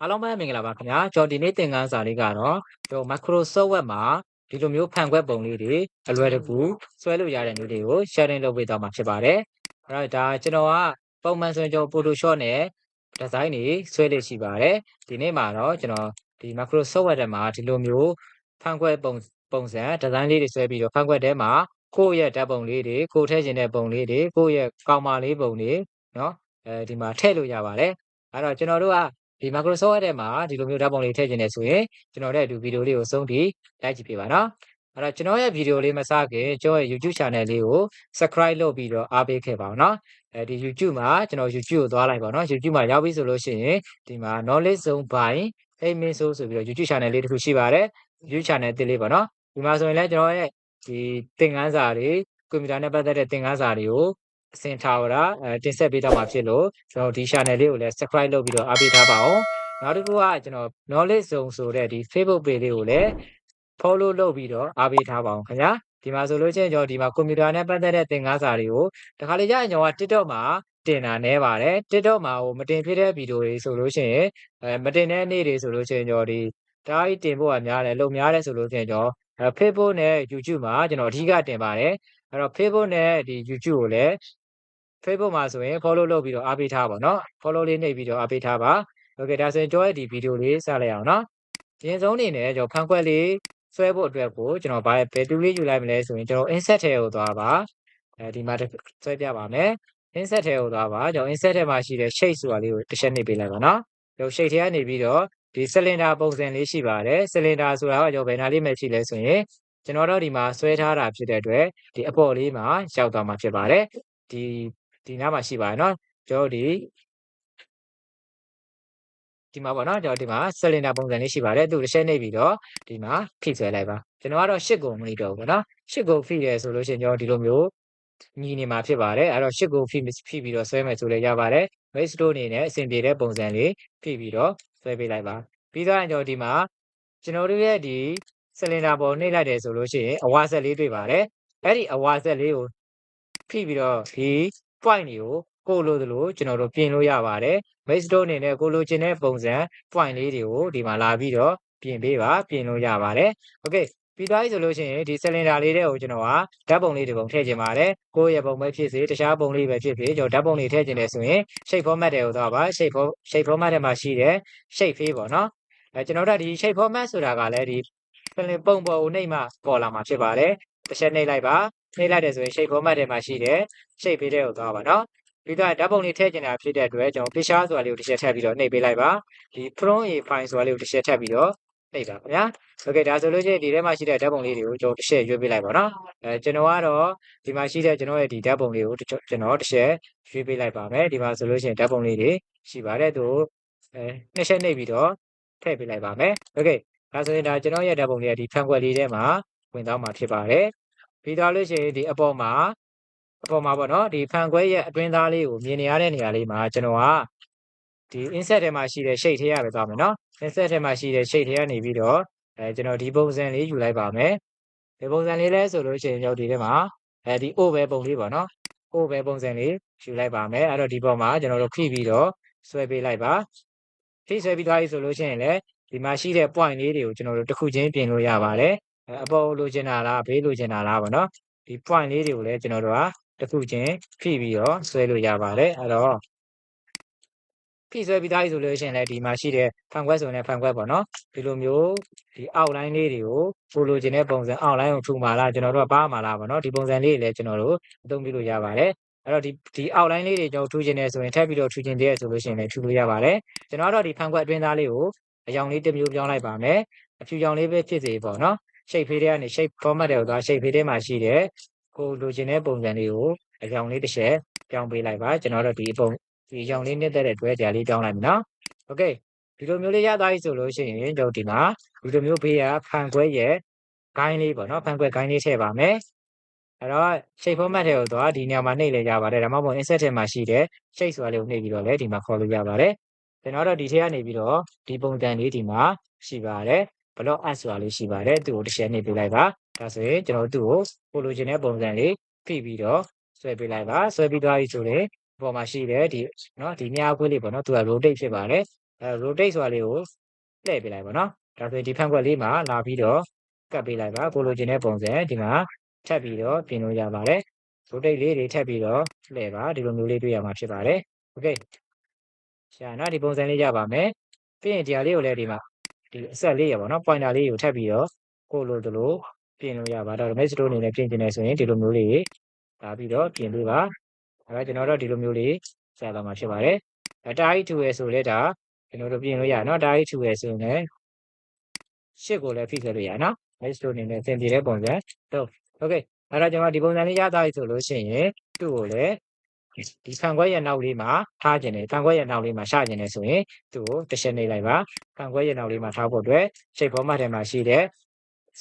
အားလုံးပဲမင်္ဂလာပါခင်ဗျာကျွန်တော်ဒီနေ့သင်ခန်းစာလေးကတော့ကျွန်တော် Microsoft Word မှာဒီလိုမျိုးဖန်ခွက်ပုံလေးတွေအလွယ်တကူဆွဲလို့ရတဲ့နည်းတွေကို sharing လုပ်ပေးသွားမှာဖြစ်ပါတယ်အဲ့တော့ဒါကျွန်တော်ကပုံမှန်ဆိုရင်ကျွန်တော် Photoshop နဲ့ design တွေဆွဲလို့ရှိပါတယ်ဒီနေ့မှာတော့ကျွန်တော်ဒီ Microsoft Word ထဲမှာဒီလိုမျိုးဖန်ခွက်ပုံစံ design လေးတွေဆွဲပြီးတော့ဖန်ခွက်ထဲမှာကိုယ့်ရဲ့ဓာတ်ပုံလေးတွေကိုထည့်ခြင်းတဲ့ပုံလေးတွေကိုယ့်ရဲ့ကောင်မလေးပုံတွေเนาะဒီမှာထည့်လို့ရပါတယ်အဲ့တော့ကျွန်တော်တို့ကဒီ Microsoft Word ထဲမှာဒီလိုမျိုးဓာတ်ပုံလေးထည့်ခြင်းနဲ့ဆိုရင်ကျွန်တော်တို့ဒီဗီဒီယိုလေးကိုအဆုံးထိလိုက်ကြည့်ပေးပါနော်အဲ့တော့ကျွန်တော်ရဲ့ဗီဒီယိုလေးမစခင်ကျွန်တော်ရဲ့ YouTube channel လေးကို subscribe လုပ်ပြီးတော့အားပေးခဲ့ပါအောင်နော်ဒီ YouTube မှာကျွန်တော် YouTube ကိုသွားလိုက်ပါနော် YouTube မှာရောက်ပြီဆိုလို့ရှိရင်ဒီမှာ knowledge zone by Amin So ဆိုပြီးတော့ YouTube channel လေးတစ်ခုရှိပါတယ် YouTube channel တစ်လေးပါနော်ဒီမှာဆိုရင်လည်းကျွန်တော်ရဲ့ဒီသင်ခန်းစာတွေကွန်ပျူတာနဲ့ပတ်သက်တဲ့သင်ခန်းစာတွေကိုအစင်ထားတာတင်ဆက်ပေးတော့မှာဖြစ်လို့ကျွန်တော်ဒီ channel လေးကိုလည်း subscribe လုပ်ပြီးတော့အားပေးထားပါအောင်နောက်တစ်ခုကကျွန်တော် knowledge zone ဆိုတဲ့ဒီ Facebook page လေးကိုလည်း follow လုပ်ပြီးတော့အားပေးထားပါအောင်ခင်ဗျာဒီမှာဆိုလို့ချင်းကျွန်တော်ဒီမှာကွန်ပျူတာနဲ့ပတ်သက်တဲ့သင်ခန်းစာတွေကိုတခါလေကြာရင်ကျွန်တော်က TikTok မှာတင်တာနဲပါတယ် TikTok မှာမတင်ဖြစ်တဲ့ဗီဒီယိုတွေဆိုလို့ရှိရင်မတင်တဲ့နေ့တွေဆိုလို့ရှိရင်ကျွန်တော်ဒီတအားကြီးတင်ဖို့ကများတယ်လုံများတယ်ဆိုလို့ရှိရင်ကျွန်တော်Facebook နဲ့ YouTube မှာကျွန်တော်အဓိကတင်ပါတယ်အဲ့တော့ Facebook နဲ့ဒီ YouTube ကိုလည်း Facebook မှာဆိုရင် follow လုပ်ပြီးတော့အားပေးထားပါเนาะ follow လေးနှိပ်ပြီးတော့အားပေးထားပါโอเคဒါဆိုရင်ကျွန်တော်ရဲ့ဒီဗီဒီယိုလေးစလိုက်အောင်เนาะအရင်ဆုံးအနေနဲ့ကျွန်တော်ဖန်ခွက်လေးဆွဲဖို့အတွက်ကိုကျွန်တော်ဘယ်တူလေးယူလိုက်မလဲဆိုရင်ကျွန်တော် insert ထဲကိုသွားပါဒီမှာဆွဲပြပါမယ် insert ထဲကိုသွားပါကျွန်တော် insert ထဲမှာရှိတဲ့ shape ဆိုတာလေးကိုတစ်ချက်နှိပ်ပေးလိုက်ပါเนาะကျွန်တော် shape ထဲကနေပြီးတော့ဒီ cylinder ပုံစံလေးရှိပါတယ် cylinder ဆိုတာကကျွန်တော်ဘယ်နာလေးမှရှိလဲဆိုရင်ကျွန်တော်တို့ဒီမှာဆွဲထားတာဖြစ်တဲ့အတွက်ဒီအပေါ်လေးမှာရောက်သွားမှာဖြစ်ပါတယ်ဒီနားမှာရှိပါတယ်เนาะကျွန်တော်ဒီမှာပေါ့နော်ကျွန်တော်ဒီမှာ cylinder ပုံစံလေးရှိပါတယ်သူတစ်ချက်နှိပ်ပြီးတော့ဒီမှာဖိဆွဲလိုက်ပါကျွန်တော်ကတော့8ကိုမလို့တော့ဘူးပေါ့နော်8ကိုဖိရဲဆိုလို့ရှိရင်ကျွန်တော်ဒီလိုမျိုးညီနေမှာဖြစ်ပါတယ်အဲ့တော့8ကိုဖိပြီးတော့ဆွဲမယ်ဆိုလည်းရပါတယ် base store အနေနဲ့အဆင်ပြေတဲ့ပုံစံလေးဖိပြီးတော့ဆွဲပေးလိုက်ပါပြီးတော့ကျွန်တော်ဒီမှာကျွန်တော်တို့ရဲ့ဒီ cylinder ပေါ်နှိပ်လိုက်တယ်ဆိုလို့ရှိရင်အဝါဆက်လေးတွေ့ပါတယ်အဲ့ဒီအဝါဆက်လေးကိုဖိပြီးတော့ဒီ point တွေကိုကိုလိုသလိုကျွန်တော်တို့ပြင်လို့ရပါတယ် base store အနေနဲ့ကိုလိုချင်တဲ့ပုံစံ point လေးတွေကိုဒီမှာလာပြီးတော့ပြင်ပေးပါပြင်လို့ရပါတယ်โอเคပြီးသွားပြီဆိုလို့ရှိရင်ဒီ cylinder လေးတွေကိုကျွန်တော်ကဓာတ်ပုံလေးတွေပုံထည့်ခြင်းပါတယ်ကိုယ့်ရဲ့ပုံပဲဖြစ်စေတခြားပုံလေးပဲဖြစ်ဖြစ်ကျွန်တော်ဓာတ်ပုံလေးထည့်ခြင်းတယ်ဆိုရင် shape format တွေကိုသွားပါ shape format ထဲမှာရှိတဲ့ shape face ပေါ့နော်ကျွန်တော်တို့ဒီ shape format ဆိုတာကလည်းဒီပုံပေါ်ကိုနှိပ်မှပေါ်လာမှာဖြစ်ပါတယ်တစ်ချက်နှိပ်လိုက်ပါနှိပ်လိုက်တယ်ဆိုရင် shape format ထဲမှာရှိတဲ့ shape face တွေကိုသွားပါနော်ပြီးတော့ဓာတ်ပုံလေးထည့်ကျင်တာဖြစ်တဲ့အတွက်ကျွန်တော် picture ဆိုတာလေးကိုတစ်ချက်ထပ်ပြီးတော့နှိပ်ပေးလိုက်ပါဒီ from a file ဆိုတာလေးကိုတစ်ချက်ထပ်ပြီးတော့နှိပ်ပါခင်ဗျာโอเคဒါဆိုလို့ချင်းဒီထဲမှာရှိတဲ့ဓာတ်ပုံလေးတွေကိုကျွန်တော်တစ်ချက်ရွေးပေးလိုက်ပါနော်ကျွန်တော်ကတော့ဒီမှာရှိတဲ့ကျွန်တော်ရဲ့ဒီဓာတ်ပုံလေးကိုကျွန်တော်တစ်ချက်ရွေးပေးလိုက်ပါမယ်ဒီမှာဆိုလို့ချင်းဓာတ်ပုံလေးတွေရှိပါတယ်သူနှစ်ချက်နှိပ်ပြီးတော့ထည့်ပေးလိုက်ပါမယ်โอเคဒါဆိုရင်ဒါကျွန်တော်ရဲ့ဓာတ်ပုံလေးကဒီဖန်ခွက်လေးထဲမှာဝင်သွားမှာဖြစ်ပါတယ်ပြီးတော့လို့ရှိရင်ဒီအပေါ်မှာပေါ့နော်ဒီဖန်ခွဲရဲ့အတွင်းသားလေးကိုမြင်နေရတဲ့နေရာလေးမှာကျွန်တော်ကဒီ insert ထဲမှာရှိတဲ့ shape ထဲရပဲသွားမယ်နော် insert ထဲမှာရှိတဲ့ shape ထဲကနေပြီးတော့ကျွန်တော်ဒီပုံစံလေးယူလိုက်ပါမယ်ဒီပုံစံလေးလဲဆိုလို့ရှိရင်ကျွန်တော်ဒီထဲမှာဒီ O ပဲပုံလေးပေါ့နော် O ပဲပုံစံလေးယူလိုက်ပါမယ်အဲ့တော့ဒီပေါ်မှာကျွန်တော်တို့ဖိပြီးတော့ဆွဲပေးလိုက်ပါဖိဆွဲပြီးသွားပြီဆိုလို့ရှိရင်လည်းဒီမှာရှိတဲ့ point လေးတွေကိုကျွန်တော်တို့တစ်ခုချင်းပြင်လို့ရပါတယ်အပေါ်လိုချင်တာလားဘေးလိုချင်တာလားပေါ့နော်ဒီ point လေးတွေကိုလည်းကျွန်တော်တို့ကတစ်ခုချင်းဖိပြီးတော့ဆွဲလို့ရပါတယ်အဲ့တော့ဖိဆွဲပြီးသားပြီဆိုလို့ရှိရင်လည်းဒီမှာရှိတဲ့ဖန်ခွက်ဆိုရင်ဖန်ခွက်ပေါ့နော်ဒီလိုမျိုးဒီ outline လေးတွေကိုပိုလိုချင်တဲ့ပုံစံ outline ကိုထူမှာလားကျွန်တော်တို့ကပါမှာလားပေါ့နော်ဒီပုံစံလေးတွေလည်းကျွန်တော်တို့အသုံးပြုလို့ရပါတယ်အဲ့တော့ဒီ outline လေးတွေကျွန်တော်ထူချင်တယ်ဆိုရင်ထပ်ပြီးတော့ထူချင်တယ်ဆိုလို့ရှိရင်လည်းထူလို့ရပါတယ်ကျွန်တော်ကတော့ဒီဖန်ခွက်အတွင်းသားလေးကိုအရောင်လေးတစ်မျိုးပြောင်းလိုက်ပါမယ်အဖြူရောင်လေးပဲဖြစ်စေပေါ့နော် shape ဖေးထဲကနေ shape format တွေကိုသွား shape ဖေးထဲမှာရှိတဲ့ကိုလိုချင်တဲ့ပုံစံလေးကိုအရောင်လေးတစ်ချက်ပြောင်းပေးလိုက်ပါကျွန်တော်တို့ဒီရောင်လေးနဲ့တဲ့တွဲကြာလေးပြောင်းလိုက်ပြီနော်โอเคဒီလိုမျိုးလေးရသွားပြီဆိုလို့ရှိရင်ကျွန်တော်ဒီမှာဒီလိုမျိုးဘေးကဖန်ခွဲရဲ့ဂိုင်းလေးပေါ့နော်ဖန်ခွဲဂိုင်းလေးထည့်ပါမယ်အဲ့တော့ shape format တွေကိုသွားဒီနေရာမှာနှိပ်လဲရပါတယ်ဒါမှမဟုတ် insert ထဲမှာရှိတဲ့ shape ဆိုတာလေးကိုနှိပ်ပြီးတော့လည်းဒီမှာခေါ်လို့ရပါတယ်ကျွန်တော်တို့ဒီထဲကနေပြီးတော့ဒီပုံစံလေးဒီမှာရှိပါတယ်block as ဆိုတာလေးရှိပါတယ်သူ့ကိုတစ်ချက်နှိပ်ပေးလိုက်ပါဒါဆိုရင်ကျွန်တော်တို့ကိုလိုချင်တဲ့ပုံစံလေးဖိပြီးတော့ဆွဲပေးလိုက်ပါဆွဲပြီးသွားပြီဆိုရင်အပေါ်မှာရှိတဲ့ဒီเนาะဒီမြားခွေးလေးပေါ့နော်သူက rotate ဖြစ်ပါတယ် rotate ဆိုတာလေးကိုလှည့်ပေးလိုက်ပါနော်ဒါဆိုရင်ဒီဖန်ခွက်လေးမှာလာပြီးတော့ကပ်ပေးလိုက်ပါကိုလိုချင်တဲ့ပုံစံဒီမှာထပ်ပြီးတော့ပြင်လို့ရပါတယ် rotate လေးတွေထပ်ပြီးတော့လှည့်ပါဒီလိုမျိုးလေးတွေ့ရမှာဖြစ်ပါတယ် okay ရှာနော်ဒီပုံစံလေးရပါမယ်ပြီးရင်ဒီဟာလေးကိုလည်းဒီမှာဒီအဆက်လေးရပါတော့ pointer လေးကိုထပ်ပြီးတော့ကိုလိုတလို့ပြင်လို့ရပါတော့ Mac Store အနေနဲ့ပြင်ကျင်နေဆိုရင်ဒီလိုမျိုးလေးလာပြီးတော့ပြင်ပေးပါအဲ့တော့ကျွန်တော်တို့ဒီလိုမျိုးလေးဆက်သွားမှာဖြစ်ပါတယ်တားကြီးထူရယ်ဆိုလဲဒါကျွန်တော်တို့ပြင်လို့ရနော်တားကြီးထူရယ်ဆိုရင်လည်းရှစ်ကိုလည်းဖိခဲ့လို့ရနော် Mac Store အနေနဲ့သင်ပြတဲ့ပုံစံတော့ okay အဲ့တော့ကျွန်တော်ဒီပုံစံလေးရသွားပြီဆိုလို့ရှိရင်သူ့ကိုလည်းဒီခံခွက်ရဲ့နောက်လေးမှာထားခြင်းတယ်ခံခွက်ရဲ့နောက်လေးမှာရှာခြင်းတယ်ဆိုရင်သူ့ကိုတစ်ချက်နှိပ်လိုက်ပါခံခွက်ရဲ့နောက်လေးမှာထားဖို့အတွက် shape format ထဲမှာရှိတဲ့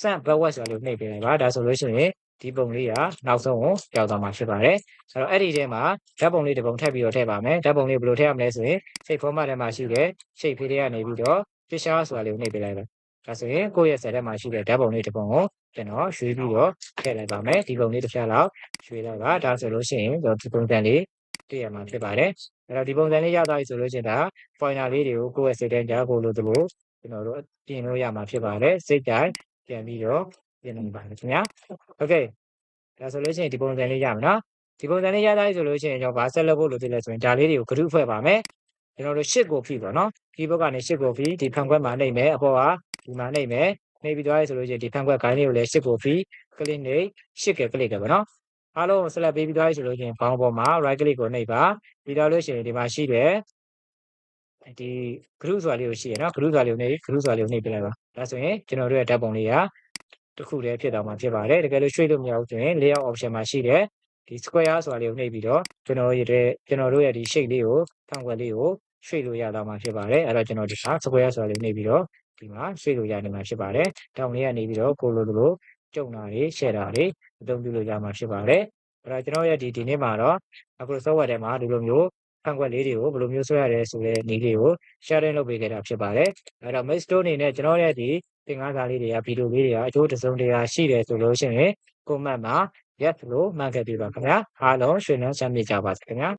sand backward ဆိုတာလို့နှိပ်ပေးလိုက်ပါဒါဆိုလို့ရှိရင်ဒီပုံလေးကနောက်ဆုံးကိုကြောက်သွားမှာဖြစ်ပါတယ်အဲ့တော့အဲ့ဒီထဲမှာဓာတ်ပုံလေးတစ်ပုံထပ်ပြီးတော့ထည့်ပါမယ်ဓာတ်ပုံလေးဘယ်လိုထည့်ရမလဲဆိုရင် shape format ထဲမှာရှိတဲ့ shape လေးတွေကနေပြီးတော့ picture ဆိုတာလေးကိုနှိပ်ပေးလိုက်ပါဒါဆိုရင်ကိုယ့်ရဲ့ set ထဲမှာရှိတဲ့ဓာတ်ပုံလေးတစ်ပုံကိုကျွန်တော်ရွှေ့ပြီးတော့ထည့်လိုက်ပါမယ်ဒီပုံလေးတစ်ဖြားလောက်ရွှေ့လိုက်ပါဒါဆိုလို့ရှိရင်ဒီပုံစံလေးတွေ့ရမှာဖြစ်ပါတယ်အဲ့တော့ဒီပုံစံလေးရသွားပြီဆိုလို့ရှိရင်ဒါ pointer လေးတွေကိုကိုယ့်ရဲ့ set ထဲကြားကိုလို့တို့ကျွန်တော်တို့ပြင်လို့ရမှာဖြစ်ပါတယ်စိတ်တိုင်းပြန်ပြီးတော့ပြင်နေပါတယ်ခင်ဗျာ okay ဒါဆိုလို့ရှိရင်ဒီပုံစံလေးရမယ်နော်ဒီပုံစံလေးရသွားပြီဆိုလို့ရှိရင်ကျွန်တော်ဗာဆက်လုပ်ဖို့လိုသေးလဲဆိုရင်ဒါလေးတွေကို group ဖွဲ့ပါမယ်ကျွန်တော်တို့8ကိုဖိပါနော်ဒီဘက်ကနေ8ကိုဖိဒီဖန်ခွက်မှာနှိပ်မယ်အပေါ်ကဒီမှာနှိပ်မယ်နှိပ်ပြီးသွားပြီဆိုလို့ရှိရင်ဒီဖန်ခွက်ဂိုင်းလေးကိုလည်း8ကိုဖိ click နှိပ်8က click တယ်ပေါ့နော်အားလုံး select ပေးပြီးသွားပြီဆိုလို့ရှိရင်ဘောင်းပေါ်မှာ right click ကိုနှိပ်ပါပြီးတော့လို့ရှိရင်ဒီမှာရှိတယ်ဒီ group ဆိုတာလေးကိုရှိရနော် group ဆိုတာလေးကိုနှိပ် group ဆိုတာလေးကိုနှိပ်ပြလိုက်ပါဒါဆိုရင်ကျွန်တော်တို့ရဲ့ဓာတ်ပုံလေးကတစ်ခုတည်းဖြစ်သွားမှာဖြစ်ပါတယ်တကယ်လို့ရွှေ့လို့မရဘူးဆိုရင် layout option မှာရှိတယ်ဒီ square ဆိုတာလေးကိုနှိပ်ပြီးတော့ကျွန်တော်တို့ရဲ့ဒီ shape လေးကိုဖန်ခွက်လေးကိုရွှေ့လို့ရတော့မှာဖြစ်ပါတယ်အဲ့တော့ကျွန်တော်ဒီမှာ square ဆိုတာလေးနှိပ်ပြီးတော့ဒီမှာရွှေ့လို့ရနေမှာဖြစ်ပါတယ်တောင်လေးကနေပြီးတော့ကိုလိုလိုကျုံတာတွေ share တာတွေအသုံးပြုလို့ရမှာဖြစ်ပါတယ်အဲ့တော့ကျွန်တော်ရဲ့ဒီနေ့မှာတော့အခု software ထဲမှာဒီလိုမျိုးဖန်ခွက်လေးတွေကိုဘယ်လိုမျိုးဆွဲရတယ်ဆိုတဲ့နည်းလေးကို sharing လုပ်ပေးခဲ့တာဖြစ်ပါတယ်အဲ့တော့ Mac Store အနေနဲ့ကျွန်တော်ရဲ့ဒီသင်ခန်းစာလေးတွေကဗီဒီယိုလေးတွေကအကျိုးတစုံတရာရှိတယ်ဆိုလို့ရှိရင် comment မှာ yes လို့မှတ်ခဲ့ပေးပါခင်ဗျာအားလုံးရွှေနှမ်းချမ်းမြေ့ကြပါစေခင်ဗျာ